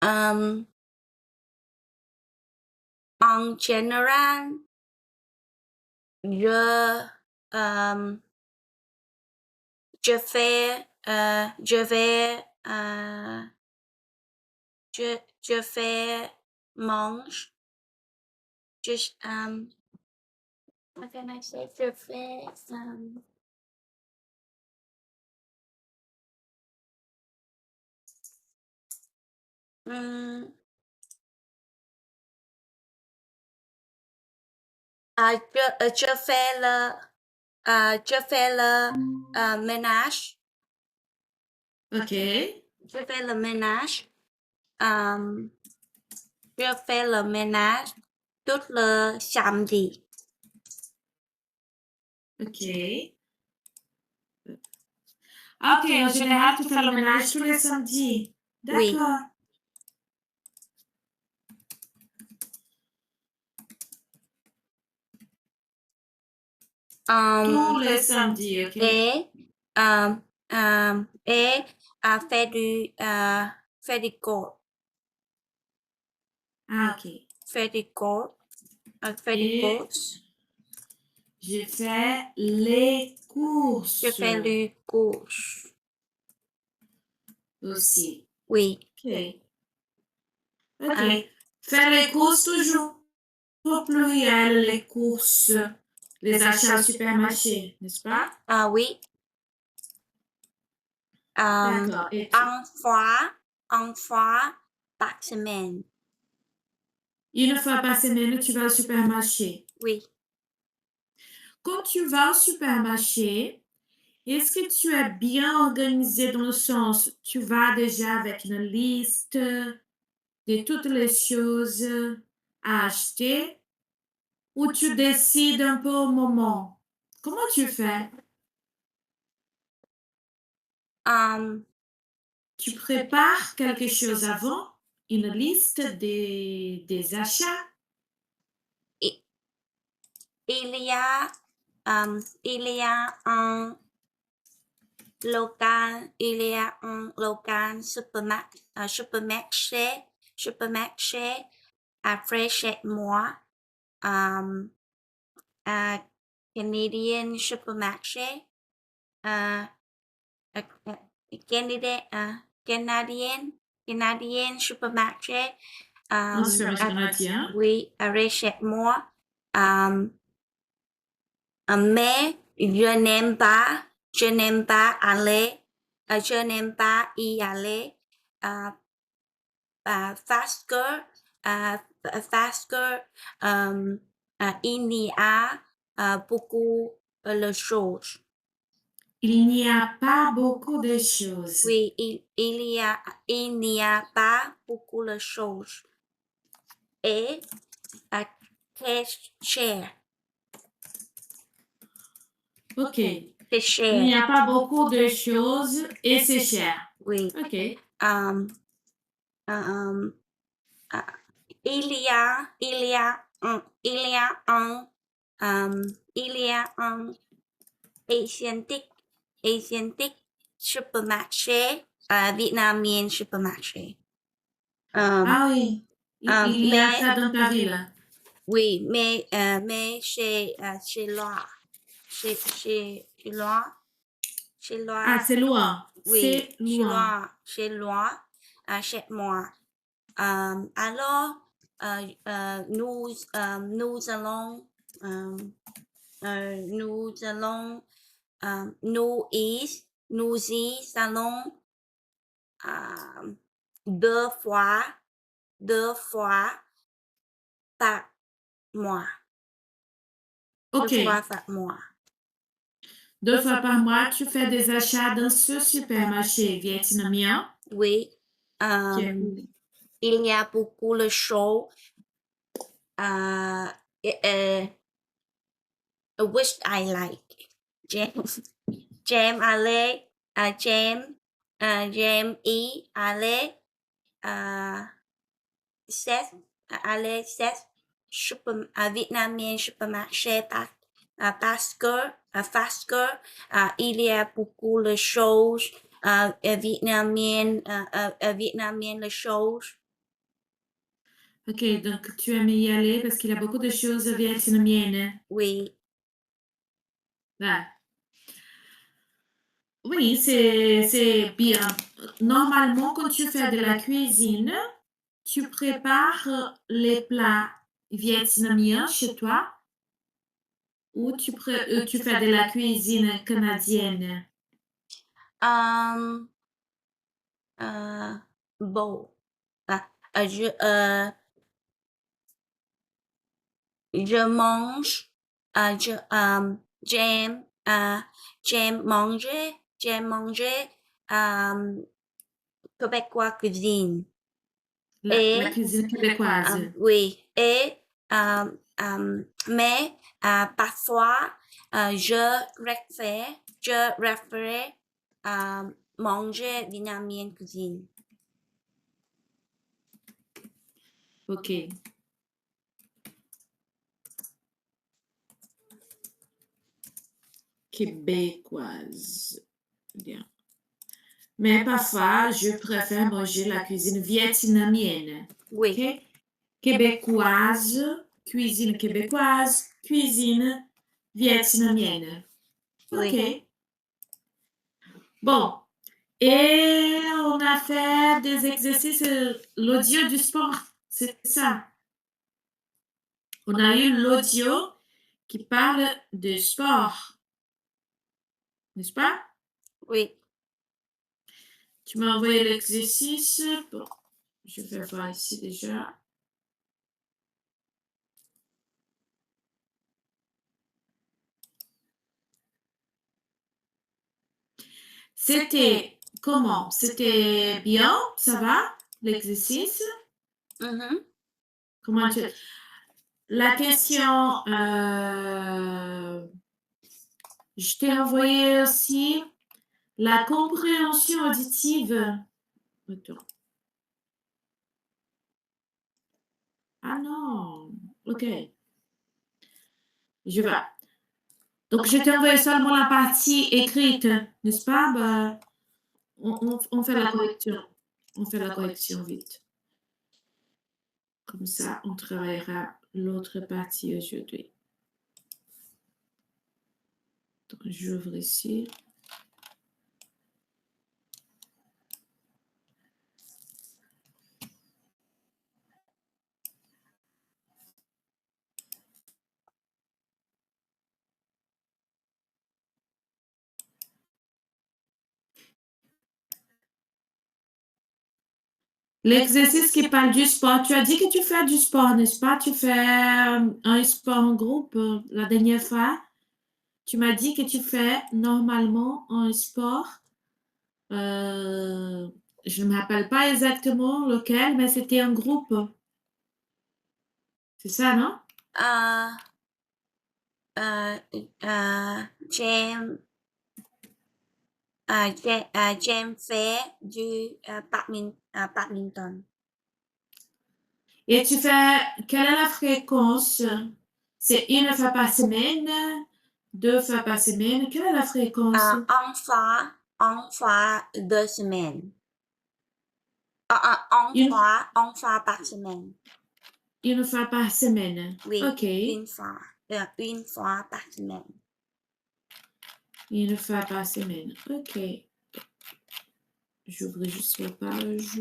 Um, en général, je, um, je fais, je fais mange. What can I say? Je fais, je fais le ménage. Ok. Je fais le ménage. Je fais le ménage tout le samedi. Ok. Ok, en général, tu fais le ménage tous les samedis. Oui. D'accord. Tous les samedis, ok. Et fait du corps. Ah, ok. Fait du corps. Fait du Et course. je fais les courses. Je fais les courses. Aussi. Oui. Ok. Ok. Faire les courses toujours au pluriel, les courses, les achats au supermarché, n'est-ce pas? Ah oui. D'accord. Et Une fois par semaine. une fois par semaine, tu vas au supermarché. Oui. Quand tu vas au supermarché, est-ce que tu es bien organisé dans le sens, tu vas déjà avec une liste de toutes les choses à acheter ou tu décides un peu au moment? Comment tu fais? Tu prépares quelque chose avant, une liste des achats? Il y a un local supermarché après chez moi. Canadian supermarché. Canadian supermarché. Un supermarché canadien? Oui, après chez moi. Mais je n'aime pas aller, je n'aime pas y aller parce que il y a beaucoup de choses. Il n'y a pas beaucoup de choses. Oui, il n'y a pas beaucoup de choses. Et c'est cher. Ok. C'est cher. Il n'y a pas beaucoup de choses et c'est cher. Oui. Ok. Il y a un asiatique supermarché, vietnamien supermarché. Ah oui, il y a ça dans ta ville. Oui, mais chez Loire. Chez Loire. Ah, c'est loin. Oui, C'est loin. chez Loire, chez moi. Alors, nous allons, nous y allons deux fois par mois. Ok. Deux fois par mois. 2 fois par mois, tu fais des achats dans ce supermarché vietnamien. Oui. Qui Il y a beaucoup de choses. Which I like. Jam ale, jam ale, set, set, vietnamien supermarché parce que il y a beaucoup de choses vietnamiennes les choses. OK, donc tu aimes y aller parce qu'il y a beaucoup de choses vietnamiennes. Oui. Ouais. Oui, c'est bien. Normalement, quand tu fais de la cuisine, tu prépares les plats vietnamiens chez toi ou tu fais de la cuisine canadienne? Hem, bon, à je mange, j'aime manger, hem, québécois cuisine La et cuisine québécoise. oui et mais parfois, je préfère, manger vietnamienne cuisine. OK. Québécoise. Bien. Mais parfois, je préfère manger la cuisine vietnamienne. Oui, OK? Québécoise, cuisine vietnamienne. oui. OK. Bon. Et on a fait des exercices, l'audio du sport, c'est ça. On a eu l'audio qui parle de sport, n'est-ce pas? Oui. Tu m'as envoyé l'exercice. Bon, je vais voir ici déjà. C'était comment? C'était bien? Ça va? L'exercice? Mhm. Comment tu... La question, je t'ai envoyé aussi la compréhension auditive. Attends. Ah non. OK. Je vais. Donc, je t'ai envoyé seulement la partie écrite, n'est-ce pas? Bah, on fait la correction. On fait la correction vite. Comme ça, on travaillera l'autre partie aujourd'hui. Donc, j'ouvre ici. L'exercice qui parle du sport, tu as dit que tu fais du sport, n'est-ce pas? Tu fais un sport en groupe la dernière fois. Tu m'as dit que tu fais normalement un sport. euh, je ne me rappelle pas exactement lequel, mais c'était un groupe. C'est ça, non? Euh, euh, j'aime, j'aime faire du badminton. Et tu fais, quelle est la fréquence? C'est une fois par semaine, deux fois par semaine. Quelle est la fréquence? Une fois 2 semaines. Une Une, fois, une fois par semaine. une fois par semaine. Oui, OK. une fois par semaine. Une fois par semaine. OK. J'ouvre juste la page.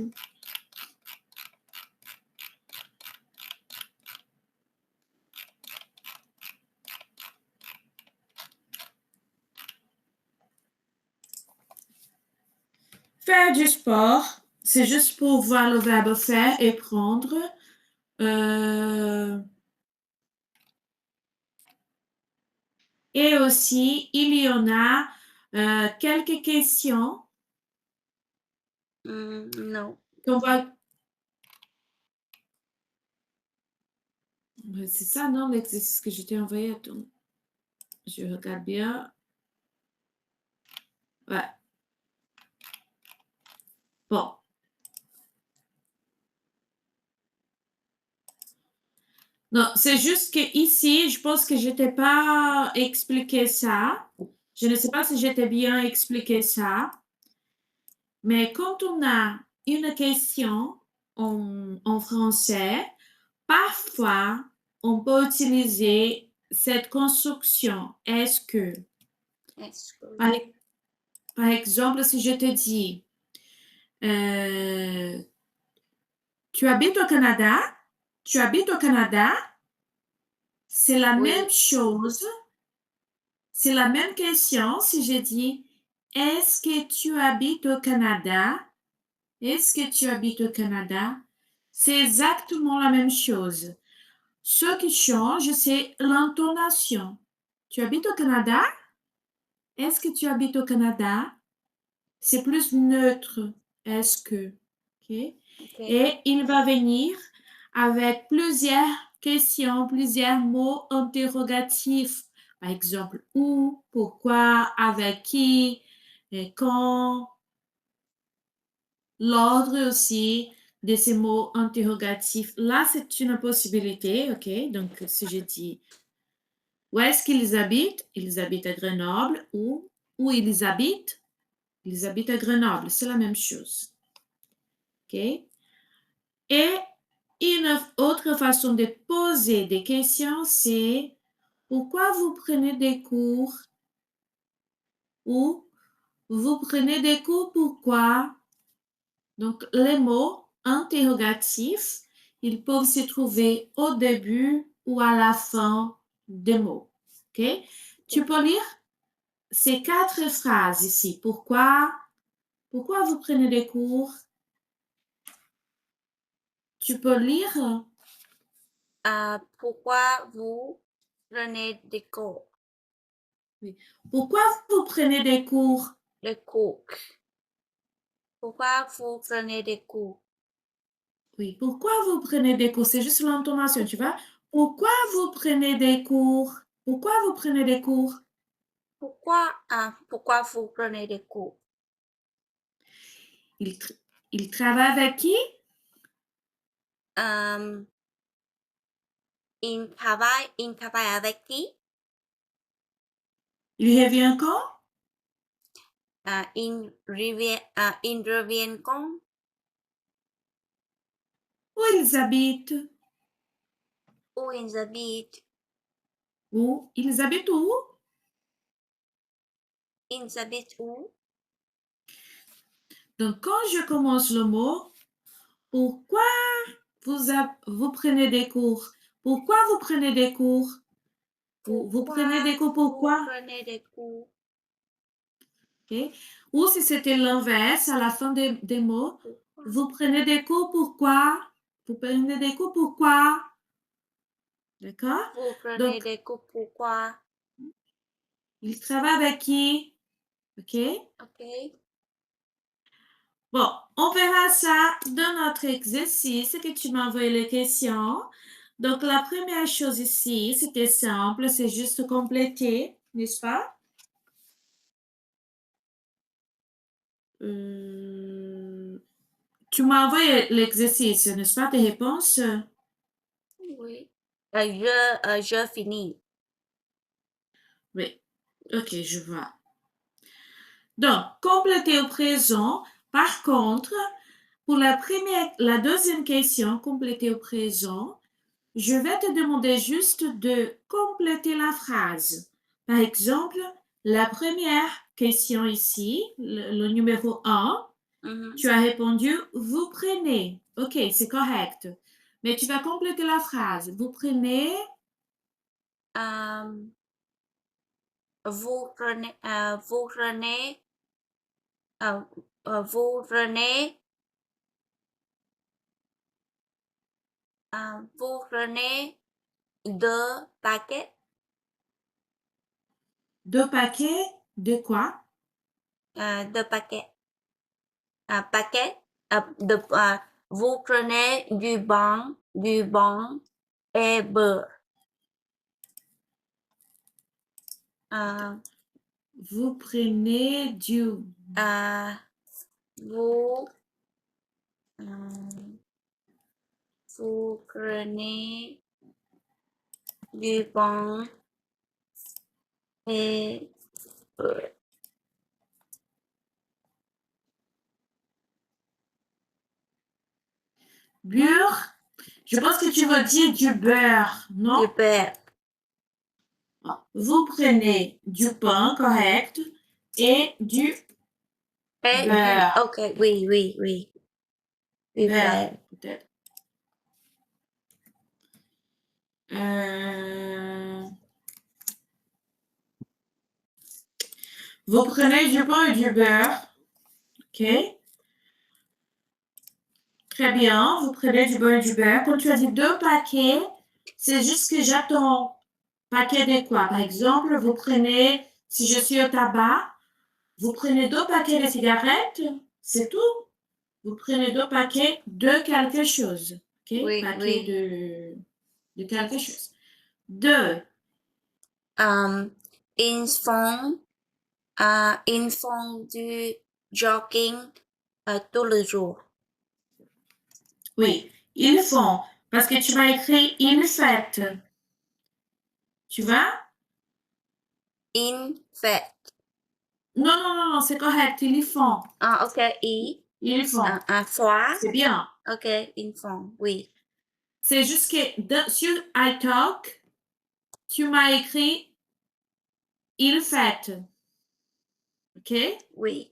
Faire du sport, c'est juste pour voir le verbe faire et prendre. Euh, et aussi, il y en a quelques questions Non. qu'on va... C'est ça, non, l'exercice que je t'ai envoyé. Attends, je regarde bien. Ouais. Bon. Non, c'est juste que ici, je pense que je t'ai pas expliqué ça. Je ne sais pas si je t'ai bien expliqué ça. Mais quand on a une question en français, Parfois, on peut utiliser cette construction est-ce que. Est-ce que Par, par exemple, si je te dis tu habites au Canada, tu habites au Canada, c'est la oui, même chose, c'est la même question si je dis est-ce que tu habites au Canada? Est-ce que tu habites au Canada? C'est exactement la même chose. Ce qui change, c'est l'intonation. Tu habites au Canada? Est-ce que tu habites au Canada? C'est plus neutre. Est-ce que? OK? ok, Et il va venir avec plusieurs questions, plusieurs mots interrogatifs. Par exemple, où, pourquoi, avec qui, et quand. L'ordre aussi de ces mots interrogatifs. Là, c'est une possibilité, OK? Donc, si je dis où est-ce qu'ils habitent? Ils habitent à Grenoble ou où ils habitent? Ils habitent à Grenoble. C'est la même chose. OK? Et une autre façon de poser des questions, c'est pourquoi vous prenez des cours? Ou vous prenez des cours pourquoi? Donc, les mots interrogatifs, ils peuvent se trouver au début ou à la fin des mots. OK? Tu peux lire ces 4 phrases ici. Pourquoi? Pourquoi vous prenez des cours? Tu peux lire? pourquoi vous prenez des cours? Oui. Pourquoi vous prenez des cours? Les cours. Pourquoi vous prenez des cours? Oui. Pourquoi vous prenez des cours? C'est juste l'intonation, tu vois? Pourquoi vous prenez des cours? Pourquoi vous prenez des cours? Pourquoi vous prenez des cours? Il, tr- il travaille avec qui? Euh, il travaille avec qui? Il revient quand? Il revient quand? Où ils habitent? Où ils habitent? Où? Ils habitent où? Ils habitent où? Donc, quand je commence le mot, pourquoi vous prenez des cours? Pourquoi vous prenez des cours? Vous prenez Pourquoi des cours vous pourquoi? prenez des cours? Ok. Ou si c'était l'inverse, à la fin des mots, Pourquoi vous prenez des cours pourquoi? Vous prenez des cours pourquoi? D'accord? vous prenez Donc, des cours? Pourquoi? il travaille avec qui? Ok? Ok. Bon, on verra ça dans notre exercice que tu m'as envoyé les questions. Donc, la première chose ici, c'était simple, c'est juste compléter, n'est-ce pas? Euh, Tu m'as envoyé l'exercice, n'est-ce pas, tes réponses? Oui. Je finis. Oui, ok, je vois. Donc, compléter au présent. Par contre, pour la deuxième question, compléter au présent, je vais te demander juste de compléter la phrase. Par exemple, la première question ici, le numéro 1, Mhm. tu as répondu vous prenez. Ok, c'est correct. Mais tu vas compléter la phrase. Vous prenez, Euh, vous prenez, euh, vous prenez, vous prenez deux paquets, 2 paquets de quoi? deux paquets, paquet, vous prenez du pain et beurre. Euh, Vous prenez euh, vous, euh, vous prenez du pain et beurre. beurre. Je pense que tu veux dire du beurre, non? Du beurre. Vous prenez du pain correct et du Et beurre. ok, oui, oui, oui. Du Beurre, beurre. peut-être. Vous prenez du pain et du beurre. OK. Très bien. Vous prenez du pain et du beurre. Quand tu as dit 2 paquets, c'est juste que j'attends. Paquet de quoi? Par exemple, vous prenez, si je suis au tabac, vous prenez 2 paquets de cigarettes, c'est tout. Vous prenez 2 paquets de quelque chose. OK? Oui, Paquet oui. de quelque chose. 2. Ils font du jogging tous les jours. Oui, ils font. Parce que tu m'as écrit une fête. Tu vois? Ils fait. Non, non, non, non, c'est correct. Ils font. Ah, ok, ils. Ils font. Fois. C'est bien. Ok, ils font, oui. C'est juste que sur iTalk, tu m'as écrit ils fêtent. OK? Oui.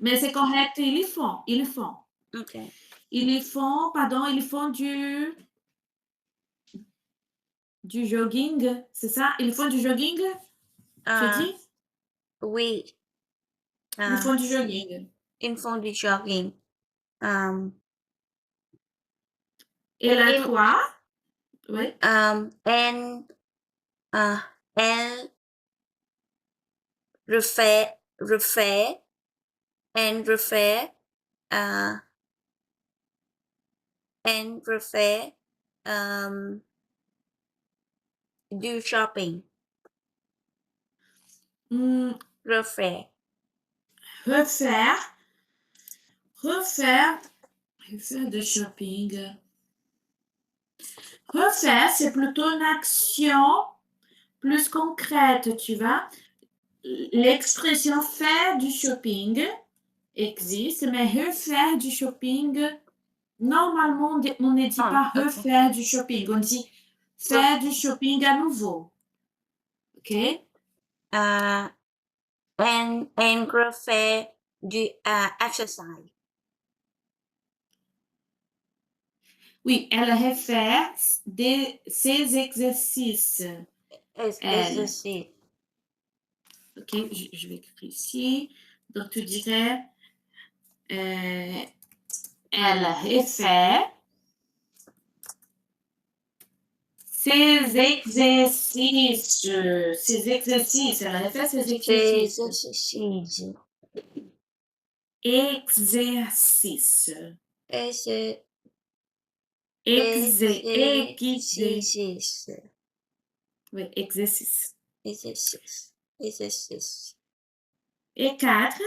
Mais c'est correct, ils font. Ils font. Ok. Ils font, pardon, ils font du jogging, c'est ça? Ils font du jogging? Tu as dit? Oui. Ils font du jogging. Ils font du jogging. Et la Et 3? Oui. elle refait, elle refait, uh, elle refait du shopping. Refait. Refaire. Refaire. Refaire de shopping. Refaire, c'est plutôt une action plus concrète, tu vois. L'expression faire du shopping existe, mais refaire du shopping, normalement, on ne dit pas Ok. refaire du shopping, on dit faire du shopping à nouveau. OK? Elle refait du exercice. Oui, elle refait ses exercices. Elle. Exercice. OK, je vais écrire ici. Donc, tu dirais, elle refait ses exercices. Ses exercices. Elle refait ses exercices. Exercice. Exercice. Exercice. Oui, exercice. Exercice. Exercice. Et 4.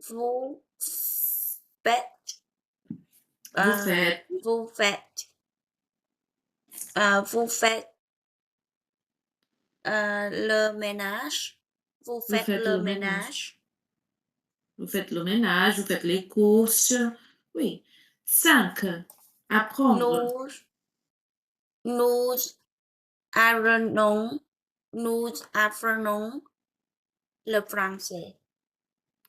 Vous faites. Vous faites. Vous faites. Vous faites le ménage. Vous Vous faites faites le le ménage. ménage. Vous faites le ménage, vous faites les courses. Oui. 5. Apprendre. Nous apprenons. Nous apprenons le français.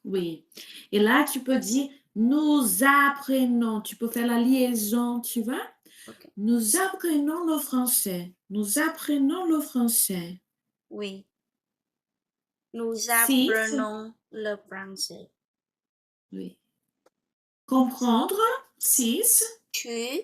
Oui. Et là, tu peux dire nous apprenons. Tu peux faire la liaison, tu vois? Ok. Nous apprenons le français. Nous apprenons le français. Oui. Nous 6. apprenons le français. Oui. Comprendre. 6. Tu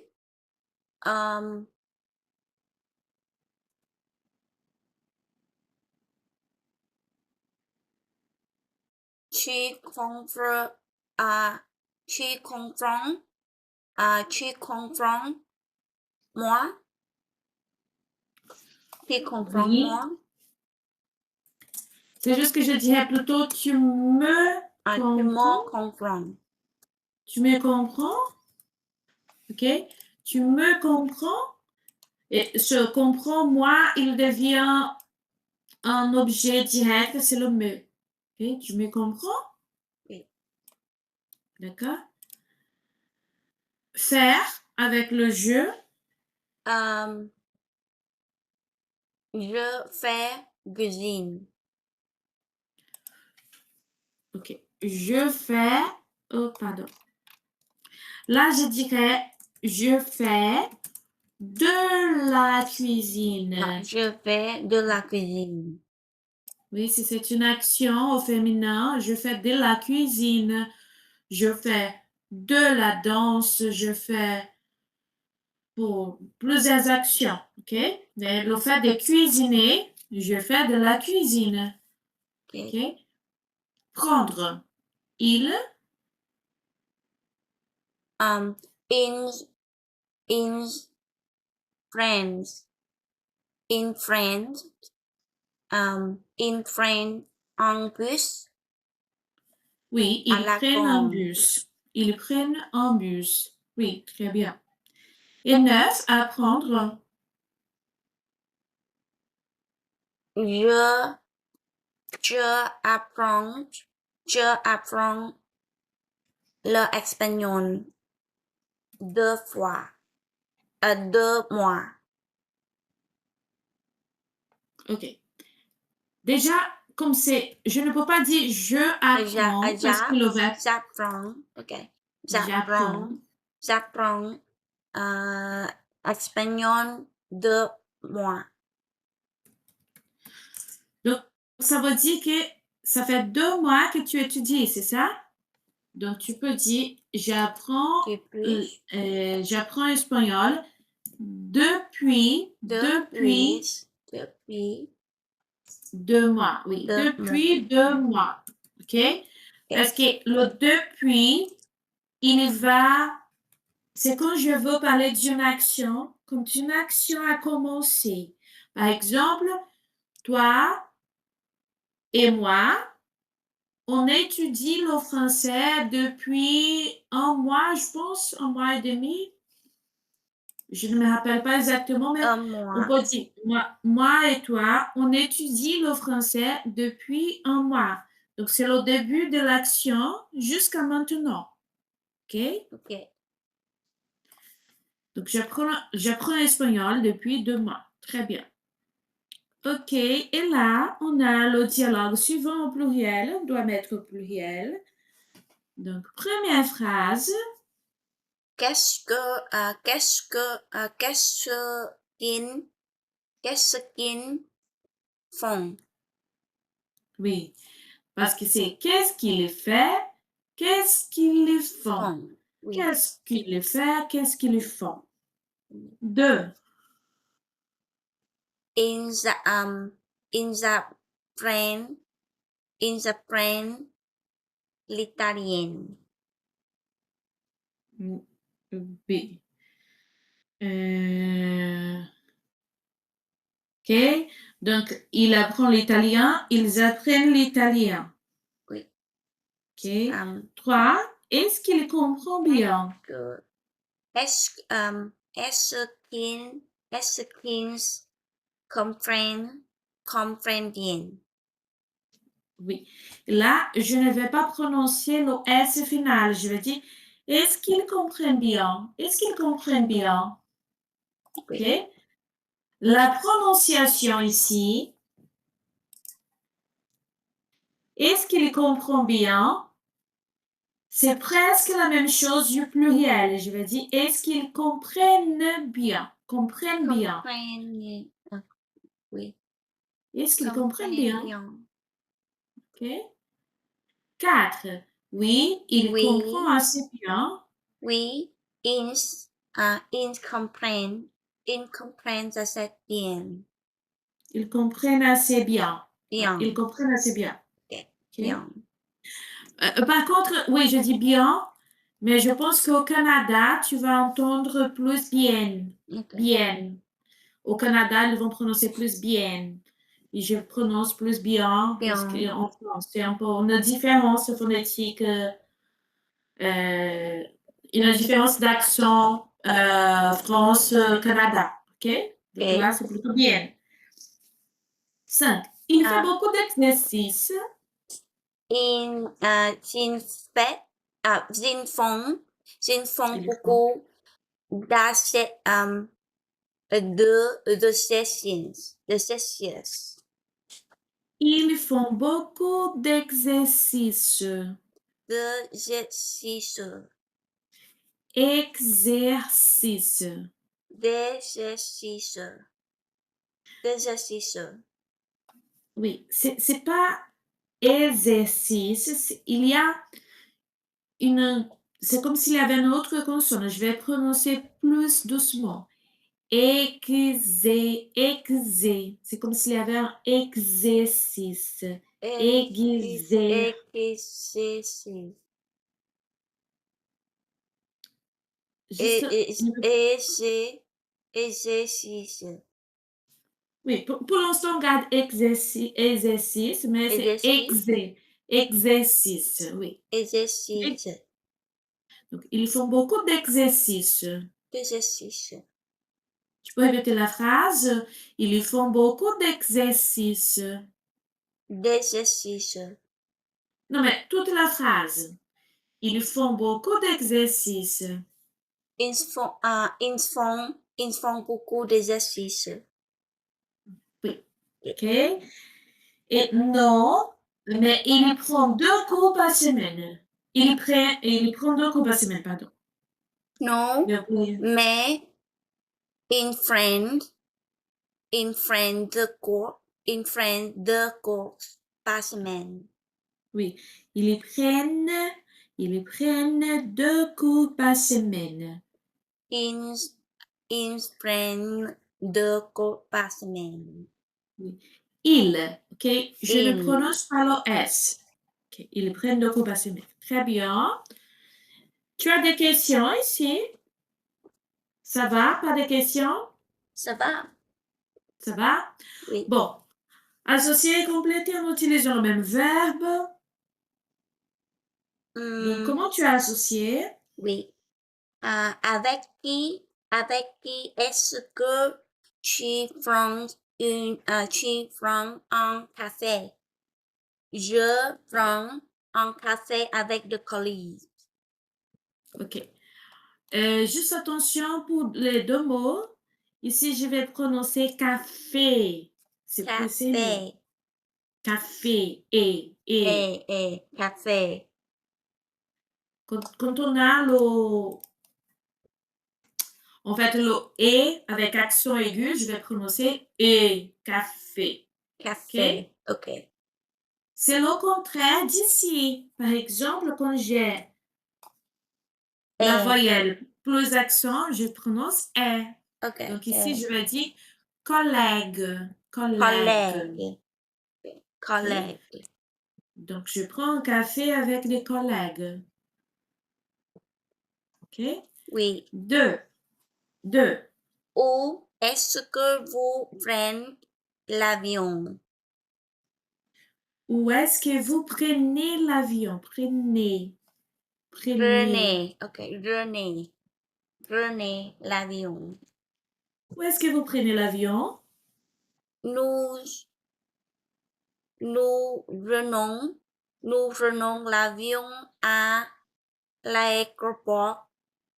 tu comprends tu comprends tu comprends moi? Tu comprends Oui. moi? C'est juste que je dirais plutôt tu me Tu me comprends. comprends. Tu me comprends? OK? Tu me comprends? Et je comprends, moi, il devient un objet direct, c'est le me. OK? Tu me comprends? Oui. D'accord? faire avec le je. Je fais cuisine. Ok. Je fais. Oh, pardon. Là, je dirais je fais de la cuisine. Non, je fais de la cuisine. Oui, si c'est une action au féminin, je fais de la cuisine. Je fais de la danse. Je fais pour plusieurs actions. OK? Mais le fait de cuisiner, je fais de la cuisine. Ok. OK? Prendre. Il. In friends. In friends. In friend en bus. Oui, À ils la prennent un com. bus. Ils prennent un bus. Oui, très bien. Et 9, apprendre. Je apprends. Je apprends l'espagnol 2 fois. 2 mois. OK. Déjà, comme c'est, je ne peux pas dire je apprends parce que le verbe J'apprends. OK. j'apprends. J'apprends espagnol 2 mois. Donc, ça veut dire que ça fait 2 mois que tu étudies, c'est ça? Donc, tu peux dire Depuis j'apprends espagnol depuis 2 mois. Oui, 2 mois. depuis 2 mois. OK? Parce que le depuis, il va, c'est quand je veux parler d'une action, quand une action a commencé. Par exemple, toi et moi, on étudie le français depuis un mois, je pense, 1 mois et demi. Je ne me rappelle pas exactement, mais Un on mois. peut dire, moi et toi, on étudie le français depuis un mois. Donc, c'est le début de l'action jusqu'à maintenant. OK? OK. Donc, j'apprends l'espagnol depuis 2 mois. Très bien. OK. Et là, on a le dialogue suivant au pluriel. On doit mettre au pluriel. Donc, première phrase. Qu'est-ce qu'ils font? Oui. Parce que c'est qu'est-ce qu'il fait? Qu'est-ce qu'ils font? Font. Oui. Qu'est-ce qu'ils font? Qu'est-ce qu'ils font? 2. In the plane, l'italien. B. OK. Donc, il apprend l'italien. Ils apprennent l'italien. Oui. OK. 3. Est-ce qu'il comprend bien? Est-ce qu'ils comprennent bien? Oui. Là, je ne vais pas prononcer le S final. Je vais dire, est-ce qu'ils comprennent bien? Est-ce qu'ils comprennent bien? OK. La prononciation ici, est-ce qu'il comprend bien? C'est presque la même chose du pluriel. Je vais dire, est-ce qu'ils comprennent bien? Comprennent bien. Comprennent. Oui. Est-ce qu'ils comprennent Comprennent bien? bien. OK. 4. Oui, il Oui. comprend assez bien. Oui. Comprennent assez bien. Ils comprennent assez bien. Bien. Ils comprennent assez bien. OK. OK. Bien. Par contre, oui, je dis bien, mais je pense qu'au Canada, tu vas entendre plus bien. OK. Bien. Au Canada, ils vont prononcer plus bien. Et je prononce plus bien parce Bien. qu'en France, c'est un peu une différence phonétique, une différence d'accent France-Canada. OK? Donc là, OK. c'est plutôt bien. 5. Il fait beaucoup d'exercices. Ils font Ils font. beaucoup de sessions. De sessions. Ils font beaucoup d'exercices. D'exercices. Exercices. D'exercices. D'exercices. Oui, c'est pas exercice, il y a une, c'est comme s'il y avait une autre consonne. Je vais prononcer plus doucement. C'est comme s'il y avait un exercice. Exer. Exercices. Juste, Exercices. oui, pour l'instant, on garde exercice, mais c'est Exercice. exercice, oui. Exercice. Donc, ils font beaucoup d'exercices. Exercice. Tu peux répéter la phrase? Ils font beaucoup d'exercices. D'exercice. Non, mais toute la phrase. Ils font beaucoup d'exercices. Ils font beaucoup d'exercices. Oui. OK? Et non, mais il prend 2 cours par semaine. Il prend 2 cours par semaine, pardon. Non, Oui. mais in friend, in friend de cours par semaine. Oui. Ils prennent 2 cours par semaine. In, in friend de cours par semaine. Oui. Ils, OK? Je ne Ils. prononce pas le S. OK. Ils prennent 2 cours par semaine. Très bien. Tu as des questions ici? Ça va? Pas de questions? Ça va? Ça va? Oui. Bon. Associer et compléter en utilisant le même verbe. Donc, comment tu as associé? Oui. Avec qui est-ce que tu prends un café? Je prends un café avec des collègues. OK. Juste attention pour les 2 mots. Ici, je vais prononcer café. C'est plus sérieux. Café. Café. Café. Quand on a en fait, le et avec accent aigu, je vais prononcer et, café. Café. OK. C'est le contraire d'ici. Par exemple, quand j'ai la voyelle plus accent, je prononce est. OK. Donc ici, je vais dire collègue. Collègue. Collègue. Donc, je prends un café avec des collègues. OK? Oui. 2. Où est-ce que vous prenez l'avion? Où est-ce que vous prenez l'avion? Prenez. OK. Prenez l'avion. Où est-ce que vous prenez l'avion? Nous, nous prenons, nous prenons l'avion à l'aéroport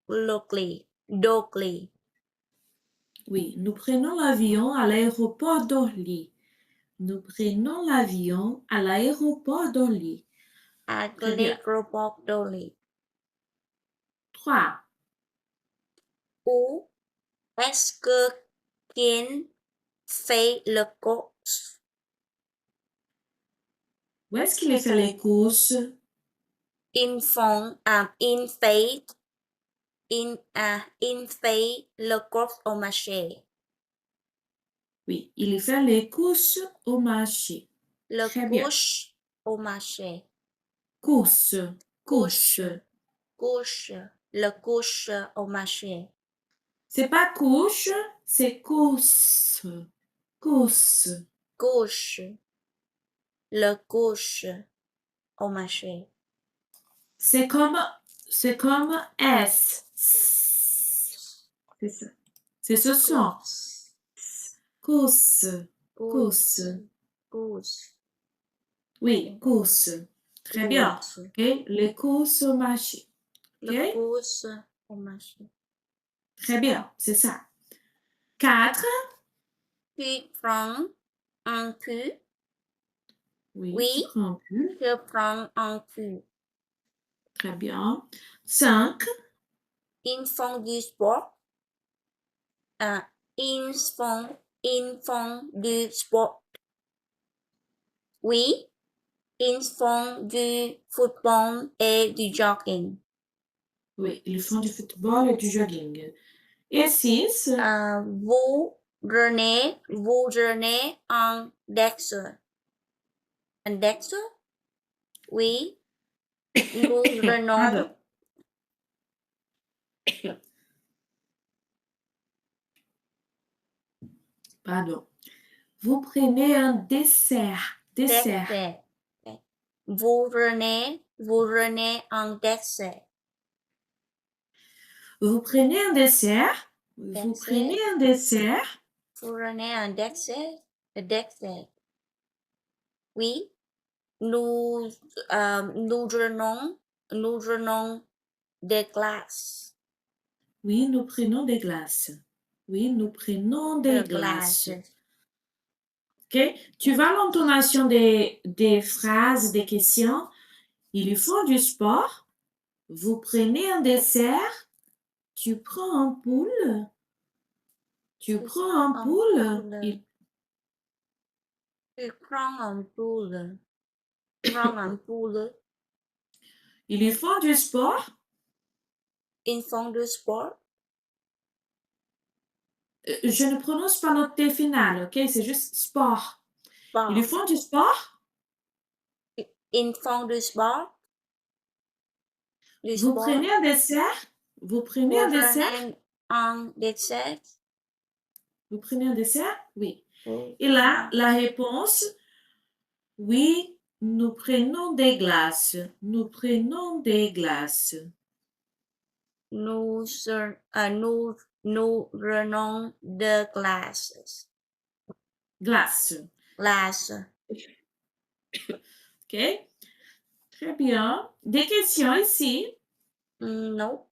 d'Oakley. Oui, nous prenons l'avion à l'aéroport d'Orly. Nous prenons l'avion à l'aéroport d'Orly. À Très bien. l'aéroport d'Oakley. 3. Où est-ce que Ken fait le course? Où est-ce qu'il fait les courses? In fait le course au marché. Oui, il fait les courses au marché. Le Très bien. couche au marché. Course. Couche. Le couche au marché. C'est pas couche, c'est course. Course. Couche. Le couche au marché. C'est comme S. C'est ça. C'est ce son. Course. Course. Course. Oui, course. Très bien. Course. OK? Les courses au marché. Le OK? course au marché. Très bien, c'est ça. 4. Tu prends un pull? Oui, tu Oui, prends un pull. je prends un pull. Très bien. 5. Ils font du sport? Euh, ils font du sport. Oui, ils font du football et du jogging. Oui, ils font du football et du jogging. Et 6. Vous renez en Dexter. En Dexter? Oui, nous renons. Pardon. Pardon. Vous prenez un dessert. Dessert. Dexter. Vous renez en Dexter. Vous prenez un dessert. Vous Dexter. prenez un dessert. Vous renez en Dexter. Dexter. Oui, nous, nous renons des glaces. Oui, nous prenons des glaces. Oui, nous prenons des glaces. OK? Tu vois l'intonation des phrases, des questions. Ils font du sport. Vous prenez un dessert. Tu prends un poule. Tu prends un poule. Tu prends un poule. Prends un poule. Ils font du sport. Ils font du sport. Je ne prononce pas le T final, OK? C'est juste sport. Ils Sport. font du sport. Ils font du sport. Du Vous sport. prenez un dessert. Vous prenez Vous un dessert. prenez un dessert. Vous prenez un dessert? Oui. Oui. Et là, la réponse, oui, nous prenons des glaces. Nous prenons des glaces. Nous renons de glaces. Glace. Glace. OK? Très bien. Des questions ici? Non,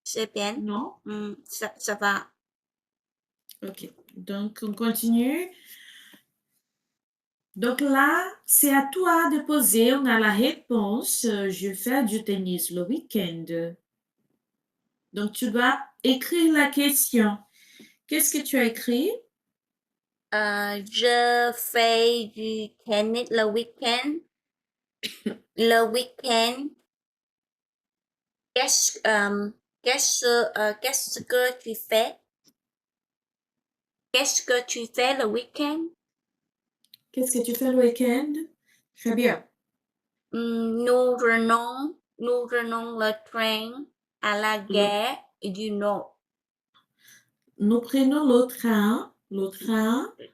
c'est bien. Non? Ça va. OK. Donc, on continue. Donc là, c'est à toi de poser. On a la réponse. Je fais du tennis le week-end. Donc, tu dois écrire la question. Qu'est-ce que tu as écrit? Je fais du tennis le week-end. Le week-end. Qu'est-ce que tu fais? Qu'est-ce que tu fais le week-end? Qu'est-ce que tu fais le week-end? Très bien. Nous renons le train à la gare du Nord. Nous prenons le train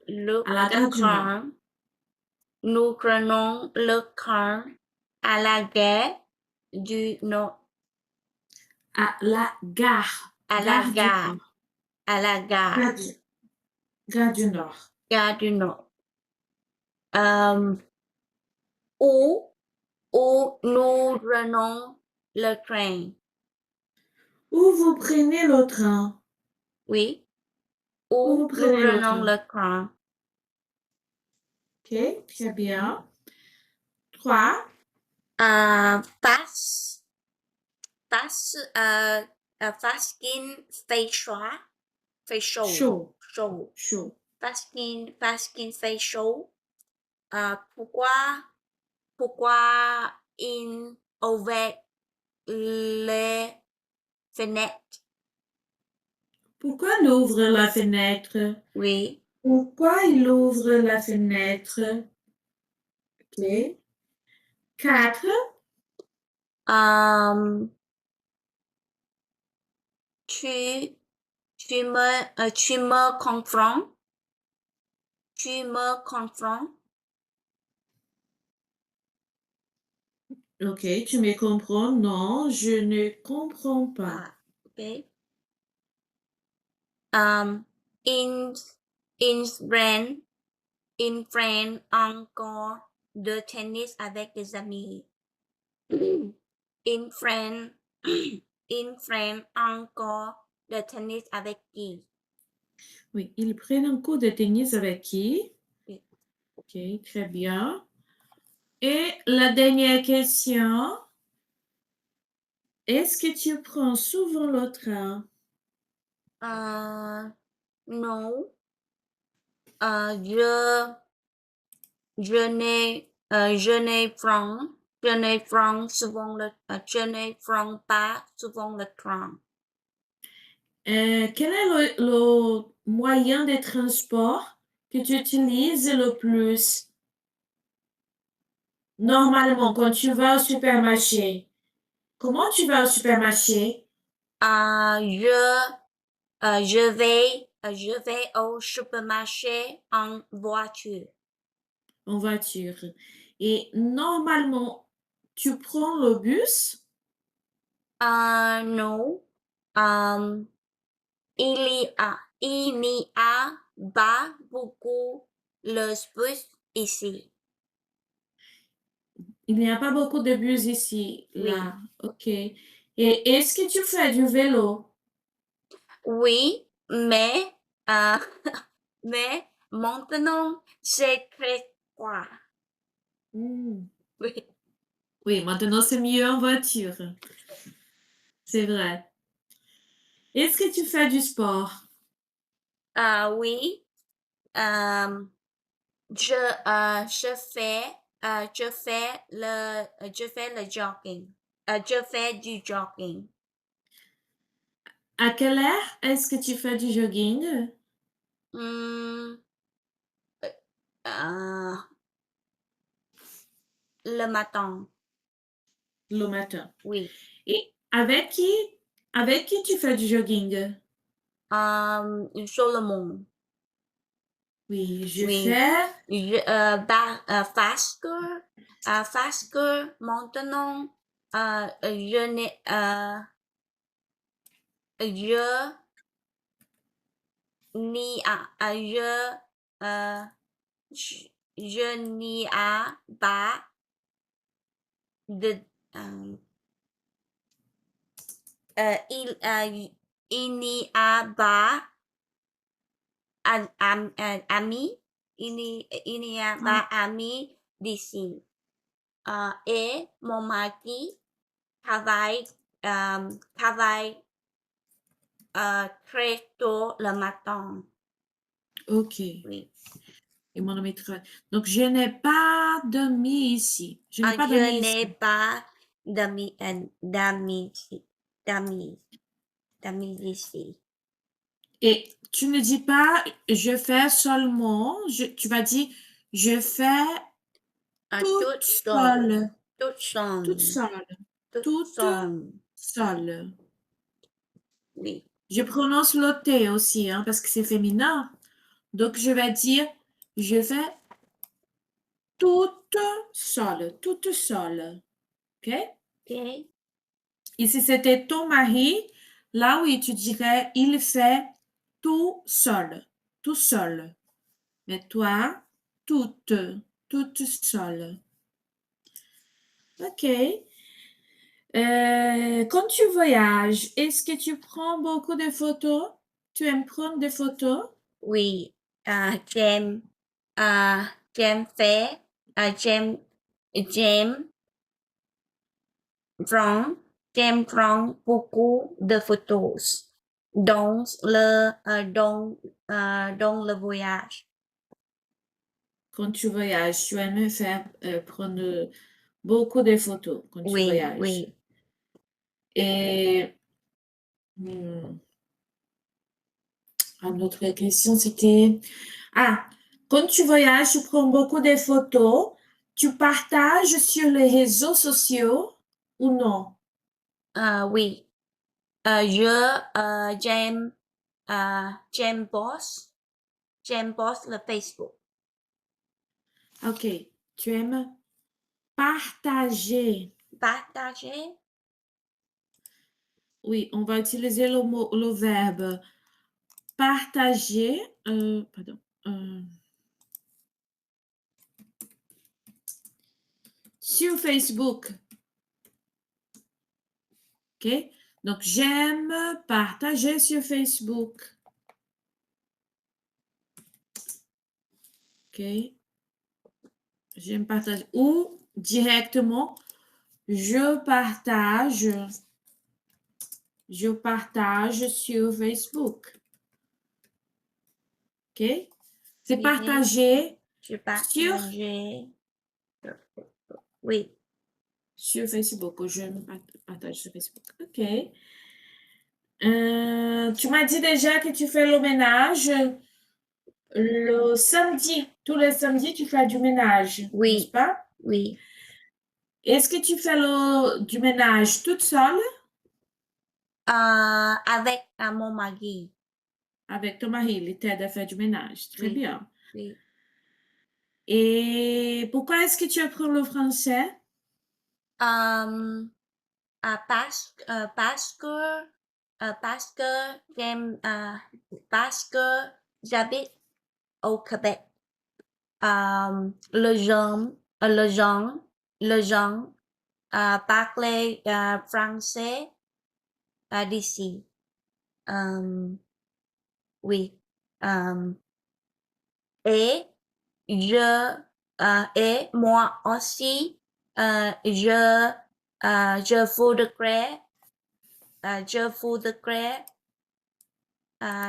Le à la gare du Nord. car. Nous prenons le car à la gare du Nord. À la gare. À la Gare du gare. Nord. À la gare. Gare du Nord. Gare du Nord. Où nous prenons le train. Où vous prenez le train? Oui. Où Où vous nous prenez le prenons train? le train. OK, très bien. 3. Fast. Fast. Fasting facial. Chaud. Show. Chaud. Fasting facial. Pourquoi il ouvre les fenêtres? Pourquoi il ouvre la fenêtre? Oui. Pourquoi il ouvre la fenêtre? OK. 4. Euh, tu, tu me comprends? Tu me comprends? OK, tu me comprends? Non, je ne comprends pas. OK. In, in friend, in friend encore de tennis avec des amis. In friend, in friend encore le tennis avec qui? Oui, ils prennent un cours de tennis avec qui? Oui. OK, très bien. Et la dernière question, est-ce que tu prends souvent le train? Non. Je je ne prends souvent je ne prends pas souvent le train. Quel est le moyen de transport que tu utilises le plus? Normalement, quand tu vas au supermarché, comment tu vas au supermarché? Je vais au supermarché en voiture. En voiture. Et normalement, tu prends le bus? Non. Euh, il n'y a pas beaucoup le bus ici. Il n'y a pas beaucoup de bus ici, Oui. là. OK. Et est-ce que tu fais du vélo? Oui, euh, mais maintenant, c'est très froid. Hmm. Oui. Oui, maintenant c'est mieux en voiture. C'est vrai. Est-ce que tu fais du sport? Oui, euh, je fais le jogging. Je fais du jogging. À quelle heure est-ce que tu fais du jogging? Hmm, euh, le matin, Le matin. oui. Et avec qui tu fais du jogging? Solomon, Oui, je oui. fais. Parce que maintenant, je n'y a, euh, je, je n'y a pas de, euh, il n'y a pas ami, il n'y a pas Ah, ami d'ici. Et mon mari travaille, travaille très tôt le matin. OK. Oui. Et mon ami travaille. Donc, je n'ai pas d'amis ici. Je n'ai pas Je d'amis n'ai ici. pas d'amis, d'amis ici. Et tu ne dis pas je fais seulement, tu vas dire je fais toute Toutes sont, seule, toutes toute sont, seule, toutes toute sont, seule. oui. Je prononce le T aussi, hein, parce que c'est féminin. Donc, je vais dire je fais toute seule, toute seule. OK? Ok. Et si c'était ton mari, là oui, tu dirais il fait tout seul, tout seul. Mais toi, toute, toute seule. OK. Quand tu voyages, est-ce que tu prends beaucoup de photos? Tu aimes prendre des photos? Oui. J'aime, euh, j'aime faire, j'aime prendre, j'aime prendre beaucoup de photos dans le voyage. Quand tu voyages, tu aimes faire prendre beaucoup de photos quand tu Oui, voyages. oui. Et hmm, une autre question, c'était ah, quand tu voyages, tu prends beaucoup de photos, tu partages sur les réseaux sociaux ou non? Oui. J'aime, j'aime j'aime post le Facebook. OK. Tu aimes partager. Partager, Oui, on va utiliser le mot, le verbe partager. Pardon. euh, Sur Facebook. OK? Donc, j'aime partager sur Facebook. OK. J'aime partager. Ou directement, je partage sur Facebook. OK? C'est Oui, partager je sur, partageais. Oui. sur Facebook. Ou je partage sur Facebook. OK. Tu m'as dit déjà que tu fais le ménage le samedi. Tous les samedis, tu fais du ménage, n'est-ce Oui. pas? Oui. Est-ce que tu fais du ménage toute seule Avec mon mari. avec ton mari? Il t'aide à faire du ménage. Très Oui. bien. Oui. Et pourquoi est-ce que tu apprends le français? Euh, parce que j'aime, parce que j'habite au Québec. Les gens parlent français d'ici. Oui. Euh, et et moi aussi, je voudrais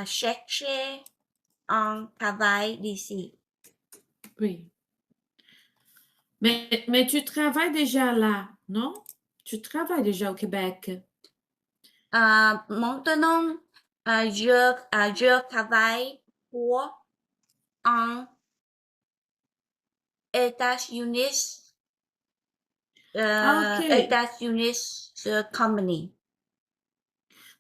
chercher un travail d'ici. Oui. Mais tu travailles déjà là, non? Tu travailles déjà au Québec. Maintenant, je travaille pour un États-Unis, Ah, OK. États-Unis company.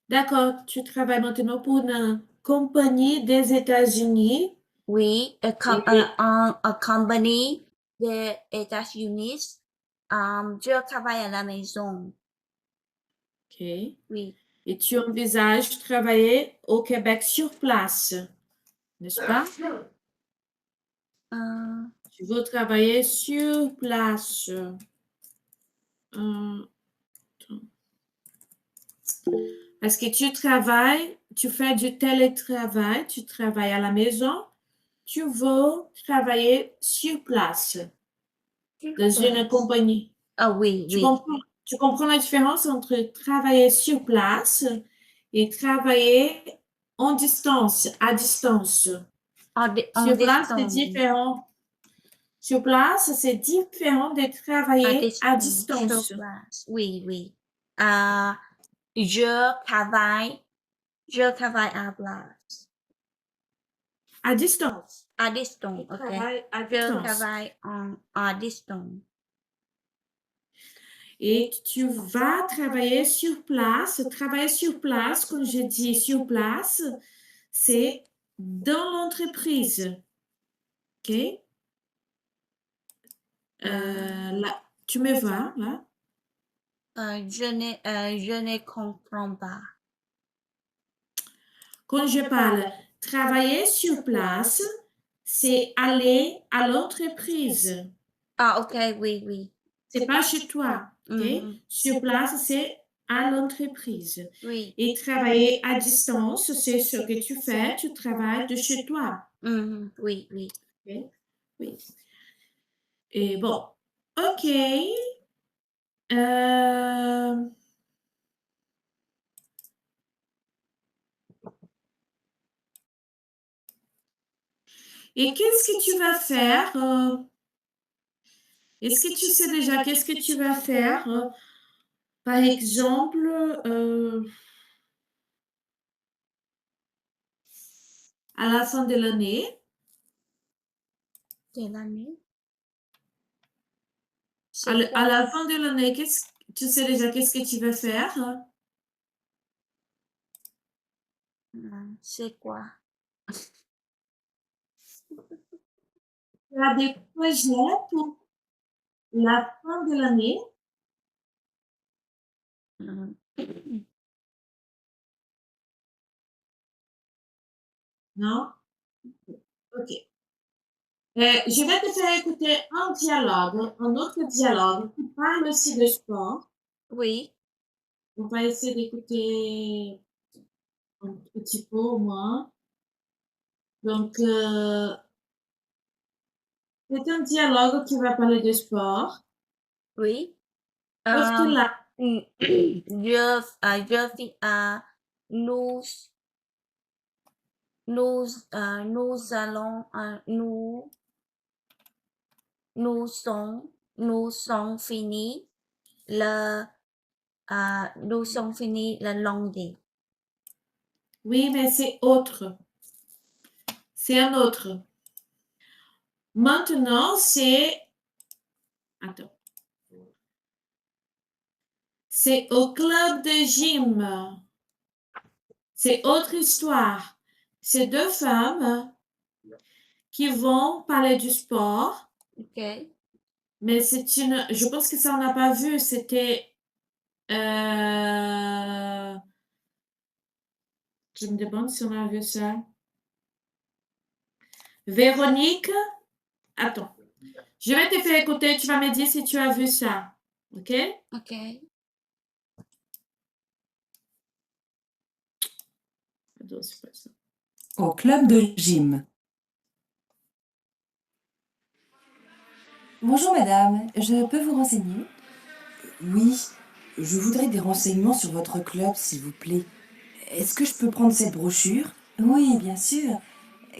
D'accord. Tu travailles maintenant pour une compagnie des États-Unis. Oui, Et, un company des États-Unis. Je travaille à la maison. OK. Oui. Et tu envisages travailler au Québec sur place, n'est-ce pas? Euh, Tu veux travailler sur place. Est-ce que tu travailles, tu fais du télétravail, tu travailles à la maison, tu veux travailler sur place, dans une compagnie. oui, Tu oui. comprends, tu comprends la différence entre travailler sur place et travailler en distance, à distance. En Sur place, c'est distance. différent. Sur place, c'est différent de À travailler à distance, sur distance. place. Oui, oui. Euh, je travaille, je travaille à place. À distance. À distance, Tu ok. travailles à Je distance. travaille à distance. Et tu vas travailler sur place. Travailler sur place, comme je dis sur place, c'est dans l'entreprise. OK? Là, tu me vois, là? Je ne comprends pas. Quand je parle travailler sur place, c'est aller à l'entreprise. Ah, ok, oui, oui. C'est pas chez toi. OK? Mhm. Sur place, c'est à l'entreprise. Oui. Et travailler à distance, c'est ce que tu fais, tu travailles de chez toi. Mhm. Oui, oui. OK? Oui. Et bon, OK. Euh, et qu'est-ce que tu vas faire? Est-ce que tu sais déjà qu'est-ce que tu vas faire? Par exemple, à la fin de l'année, Quelle année? à, C'est à quoi? la fin de l'année, tu sais déjà qu'est-ce que tu vas faire? C'est quoi? Tu as des projets pour la fin de l'année? Mhm. Non? OK. Je vais te faire écouter un dialogue, un autre dialogue qui parle aussi de sport. Oui. On va essayer d'écouter un petit peu au moins. Donc, c'est un dialogue qui va parler de sport. Oui. Sauf que là, Je vis à nous, nous allons, nous nous sommes finis le, nous sommes finis le long day. oui, mais c'est autre. C'est un autre. Maintenant, c'est... Attends. C'est au club de gym. C'est autre histoire. C'est deux femmes qui vont parler du sport, Ok. mais c'est une... Je pense que ça, on n'a pas vu. C'était... Je me demande si on a vu ça. Véronique, attends. Je vais te faire écouter, tu vas me dire si tu as vu ça. OK? Ok. Attends, c'est pas ça. Au club de gym. Bonjour madame, je peux vous renseigner? Oui, je voudrais des renseignements sur votre club, s'il vous plaît. Est-ce que je peux prendre cette brochure? Oui, bien sûr.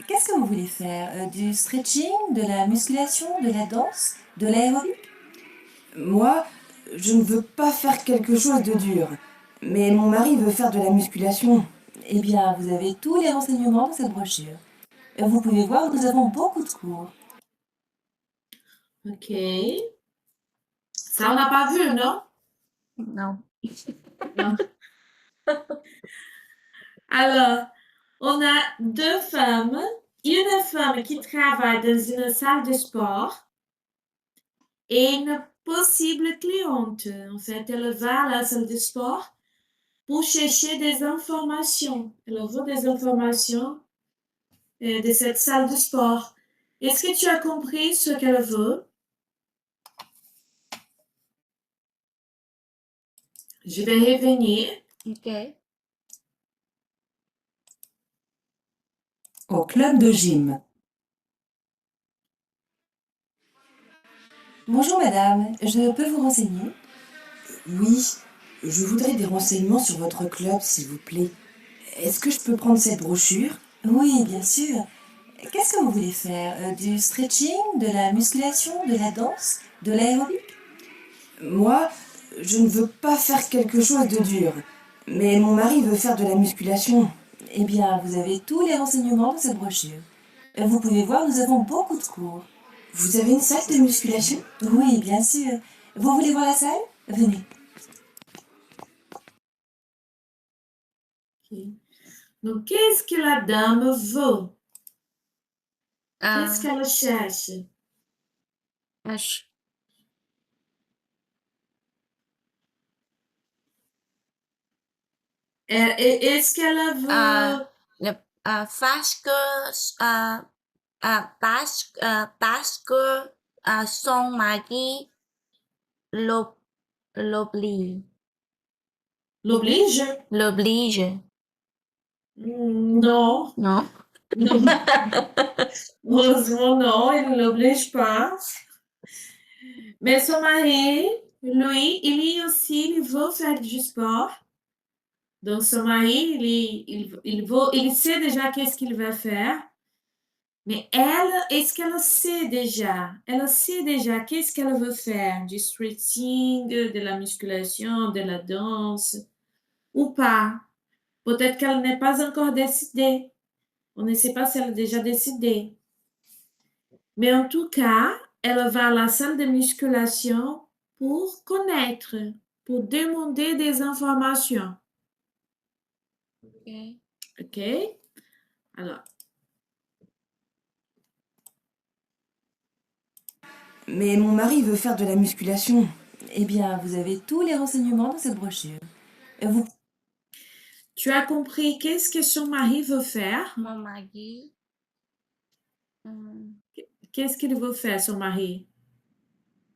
Qu'est-ce que vous voulez faire? Du stretching, de la musculation, de la danse, de l'aérobic? Moi, je ne veux pas faire quelque chose de dur. Mais mon mari veut faire de la musculation. Eh bien, vous avez tous les renseignements dans cette brochure. Vous pouvez voir, nous avons beaucoup de cours. OK. Ça, on n'a pas vu, non? Non. Non. Alors, on a deux femmes. Une femme qui travaille dans une salle de sport et une possible cliente. En fait, elle va à la salle de sport pour chercher des informations. Elle veut des informations de cette salle de sport. Est-ce que tu as compris ce qu'elle veut? Je vais revenir. Ok. Au club de gym. Bonjour madame, je peux vous renseigner? Oui, je voudrais des renseignements sur votre club, s'il vous plaît. Est-ce que je peux prendre cette brochure? Oui, bien sûr. Qu'est-ce que vous voulez faire? Du stretching, de la musculation, de la danse, de l'aérobic? Moi, je ne veux pas faire quelque chose de dur. Mais mon mari veut faire de la musculation. Eh bien, vous avez tous les renseignements dans cette brochure. Vous pouvez voir, nous avons beaucoup de cours. Vous avez une salle de musculation? Oui, bien sûr. Vous voulez voir la salle? Venez. Ok. Donc, qu'est-ce que la dame veut? Qu'est-ce qu'elle cherche? Ach- Est-ce qu'elle veut... le, parce que son mari l'ob- l'oblige. L'oblige? L'oblige. Non. Non? Non. Heureusement, non, il ne l'oblige pas. Mais son mari, lui, il aussi, il veut faire du sport. Donc, son mari, il sait déjà qu'est-ce qu'il va faire. Mais elle, est-ce qu'elle sait déjà? Elle sait déjà qu'est-ce qu'elle veut faire? Du stretching, de la musculation, de la danse, ou pas? Peut-être qu'elle n'est pas encore décidée. On ne sait pas si elle a déjà décidé. Mais en tout cas, elle va à la salle de musculation pour connaître, pour demander des informations. Ok. OK? Alors, Mais mon mari veut faire de la musculation. Eh bien, vous avez tous les renseignements dans cette brochure. Vous... tu as compris qu'est-ce que son mari veut faire? Mon mari. hum, Qu'est-ce qu'il veut faire, son mari?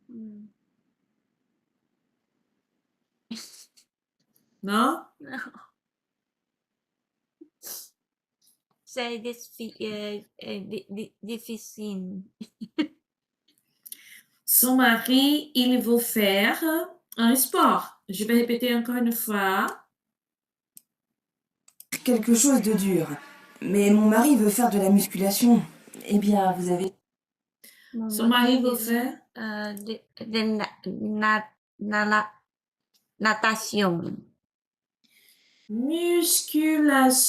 hum, Non? C'est difficile. Son mari, il veut faire un sport. Je vais répéter encore une fois. Quelque chose de dur. Mais mon mari veut faire de la musculation. Eh bien, vous avez... Son mari veut faire natation. musculation.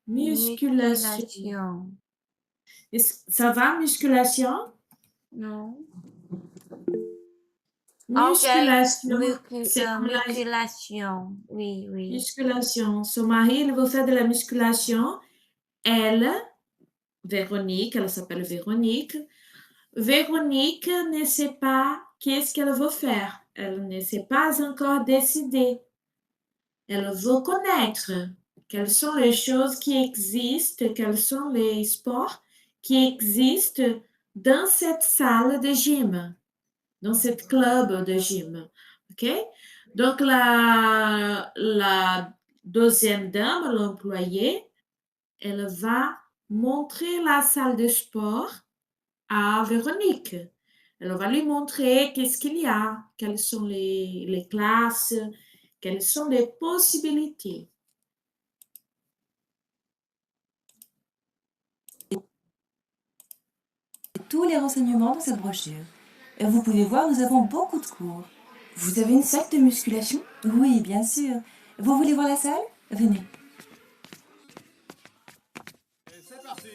Musculation. Ça va, musculation? Non. Musculation. Musculation. Oui, oui. Musculation. Son mari, il veut faire de la musculation. Elle, Véronique, elle s'appelle Véronique. Véronique ne sait pas qu'est-ce qu'elle veut faire. Elle ne s'est pas encore décidée. Elle veut connaître quelles sont les choses qui existent, quels sont les sports qui existent dans cette salle de gym, dans cette club de gym. OK? Donc, la deuxième dame, l'employée, elle va montrer la salle de sport à Véronique. Elle va lui montrer qu'est-ce qu'il y a, quelles sont les classes, quelles sont les possibilités. tous les renseignements dans cette brochure. Vous pouvez voir, nous avons beaucoup de cours. Vous avez une salle de musculation? Oui, bien sûr. Vous voulez voir la salle? Venez. C'est parti.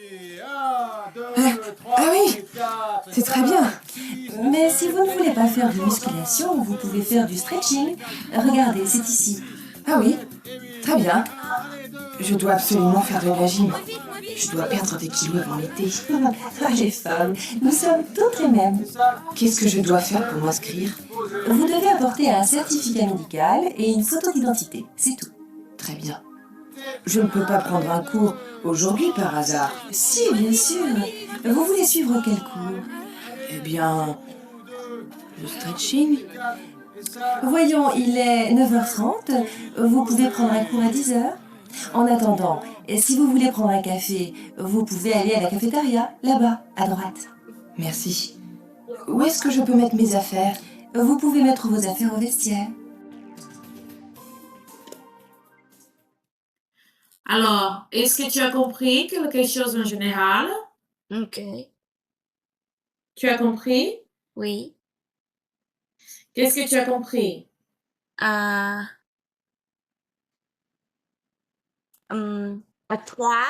1, 2, 3, ah oui, 4, c'est très bien. Mais si vous ne voulez pas faire de musculation, vous pouvez faire du stretching. Regardez, c'est ici. Ah oui, très bien. Je dois absolument faire de la gym. Je dois perdre des kilos avant l'été. Ah, les femmes, nous sommes toutes les mêmes. Qu'est-ce que je dois faire pour m'inscrire? Vous devez apporter un certificat médical et une photo d'identité, c'est tout. Très bien. Je ne peux pas prendre un cours aujourd'hui par hasard. Si, bien sûr. Vous voulez suivre quel cours? Eh bien, le stretching. Voyons, il est 9h30. Vous pouvez prendre un cours à 10h. En attendant, si vous voulez prendre un café, vous pouvez aller à la cafétéria, là-bas, à droite. Merci. Où est-ce que je peux mettre mes affaires? Vous pouvez mettre vos affaires au vestiaire. Alors, est-ce que tu as compris quelque chose en général? OK. Tu as compris? Oui. Qu'est-ce que tu as compris? À trois,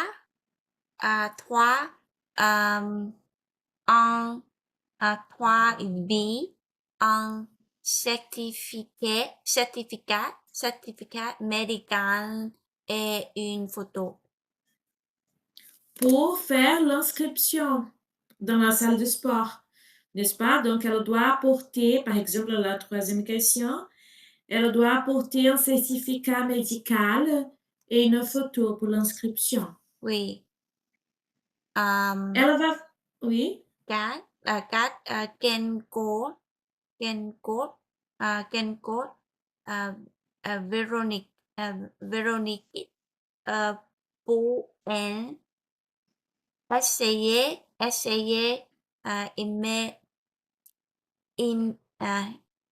un, à trois, B, un certificat médical et une photo. Pour faire l'inscription dans la salle de sport, n'est-ce pas? Donc, elle doit apporter, par exemple, la troisième question, elle doit apporter un certificat médical et une photo pour l'inscription. Oui. Elle va... Oui? Can code, Véronique, pour essayer,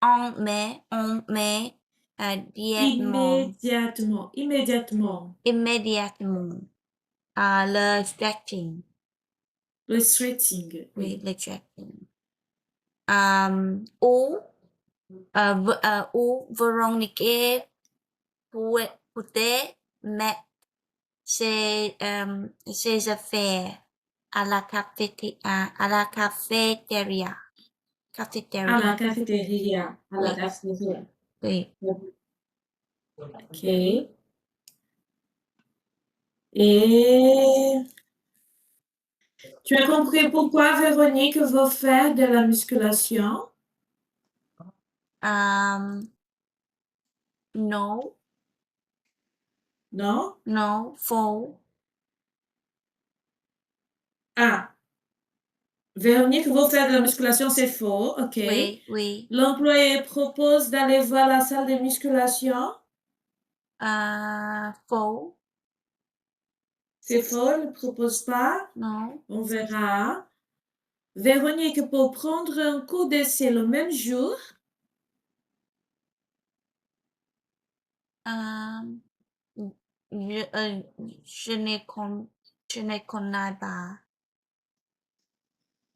on met immédiatement, le stretching. Le stretching. Oui, le stretching. Ou Véronique pouvait mettre ses affaires à la cafétéria. À la cafétéria. Oui. OK. Et tu as compris pourquoi Véronique veut faire de la musculation? No, Non? faux. Ah, Véronique veut faire de la musculation, c'est faux, OK. Oui, oui. L'employé propose d'aller voir la salle de musculation. Faux. C'est faux, elle ne propose pas. Non. On verra. Véronique, pour prendre un cours d'essai le même jour, Je ne connais pas.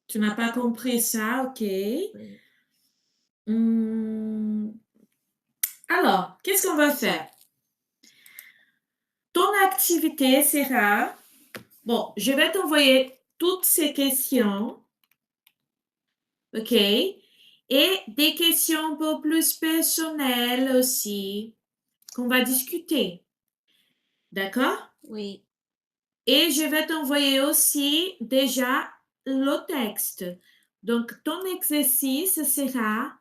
tu n'as pas compris ça, ok. Oui. Alors, qu'est-ce qu'on va faire? Ton activité sera, bon, je vais t'envoyer toutes ces questions, ok? Et des questions un peu plus personnelles aussi, qu'on va discuter. D'accord? Oui. Et je vais t'envoyer aussi déjà le texte. Donc, ton exercice sera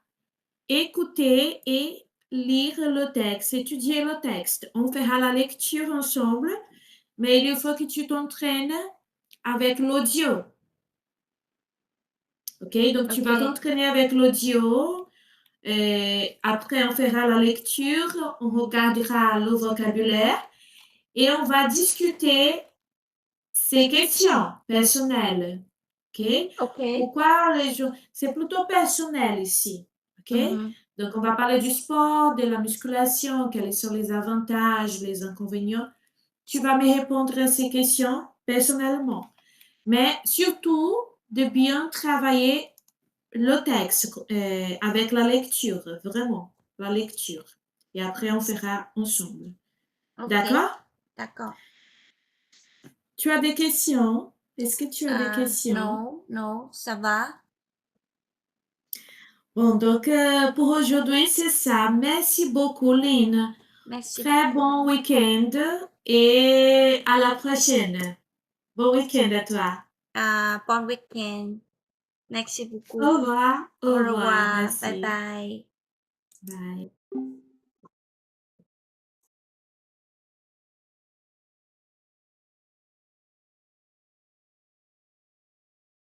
écouter et lire le texte, étudier le texte. On fera la lecture ensemble, mais il faut que tu t'entraînes avec l'audio. Ok, donc tu vas Ok. t'entraîner avec l'audio. Après, on fera la lecture, on regardera le vocabulaire et on va discuter ces questions personnelles. Ok, Ok. pourquoi les gens. C'est plutôt personnel ici. Ok, Mhm. donc on va parler du sport, de la musculation, quels sont les avantages, les inconvénients. Tu vas me répondre à ces questions personnellement. Mais surtout, de bien travailler le texte avec la lecture, vraiment, la lecture. Et après, on fera ensemble. Ok. D'accord? D'accord. Tu as des questions? Est-ce que tu as des questions? Non, ça va. Bon, donc pour aujourd'hui, c'est ça. Merci beaucoup, Lynn. Merci. Très bon week-end et à la prochaine. Bon week-end à toi. Bon week-end. Merci beaucoup. Au revoir. Au Au revoir. revoir. Bye Merci. bye. Bye.